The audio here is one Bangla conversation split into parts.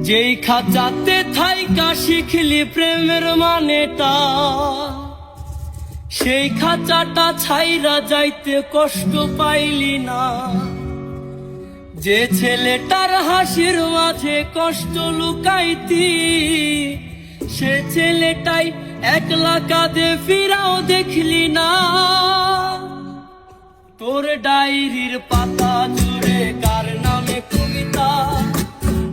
যেই খাঁচাতে থাইকা শিখলি প্রেমের মানেটা, সেই খাঁচাটা ছাইরা যাইতে কষ্ট পাইলি না। যে ছেলেটার হাসির মাঝে কষ্ট লুকাইতি, সে ছেলেটাই একলা কাঁদে ফিরাও দেখলি না। তোর ডায়েরির পাতা জুড়ে কার নামে কবিতা,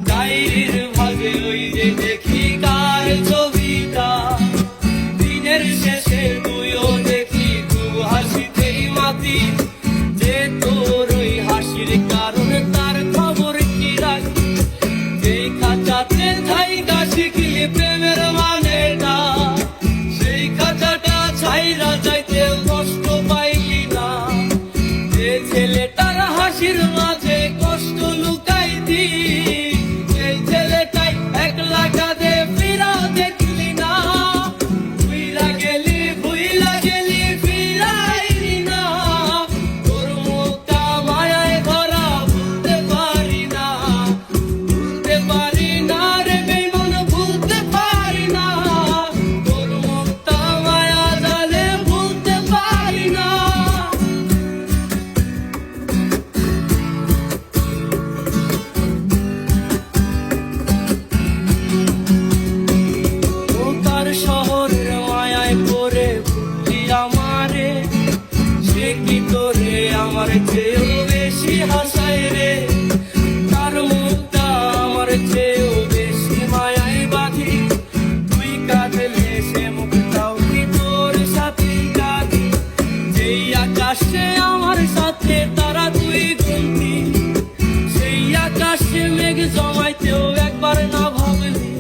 ডায়েরির ভাগে ওই যে দেখি কার ছবিটা। দিনের শেষে তুইও দেখি তু হাসিতেই মাতি, যে তোর ওই হাসির কারণে তার খবর কি রাখি। যেই খাঁচাতে থাইকা শিখলি প্রেমের মানেটা, সেই খাঁচাটা ছাইরা যাইতে কষ্ট পাইলি না। যে ছেলেটার হাসির মাঝে কষ্ট লুকাইতি, সেই ছেলেটাই একলা কাঁদে ফিরাও দেখলি না। ভুইলা গেলি ফিরাইলি না, তোর মুখটা মায়ায় ভরা ভুলতে পারি না। ভুলতে পারি না রে বেঈমান, ভুলতে পারি না। তোর মুখটা মায়া জালে ভুলতে পারি না। শহরের মায়ায় পড়ে ভুললি আমারে, সে কি তোরে আমার চেয়েও বেশি হাসায় রে। তার মুখটা আমার চেয়েও বেশি মায়ায় বাঁধি, তুই কাঁদলে সে মুখটাও কি তোর সাথে কাঁদি। যেই আকাশে আমার সাথে তারা তুই গুনতি, সেই আকাশে মেঘ জমাইতেও একবার না ভাবলি।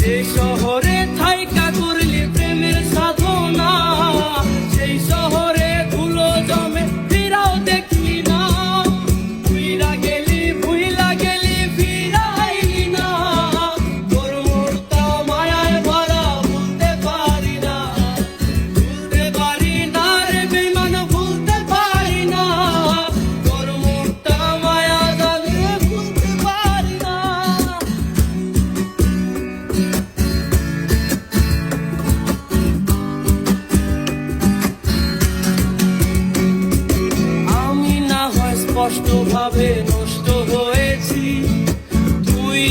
যে শহরে থাইকা করলি প্রেমের সাধনা, সেই শহরে ধুলো জমে ফিরাও দেখলি না। ভুইলা গেলি ফিরাইলি না, তোর মুখটা মায়ায় ভরা ভুলতে পারি না। ভুলতে পারি না রে বেঈমান, ভুলতে পারি না। তোর মুখটা মায়া জালে ভুলতে পারি না। স্পষ্ট ভাবে নষ্ট হয়েছি, তুই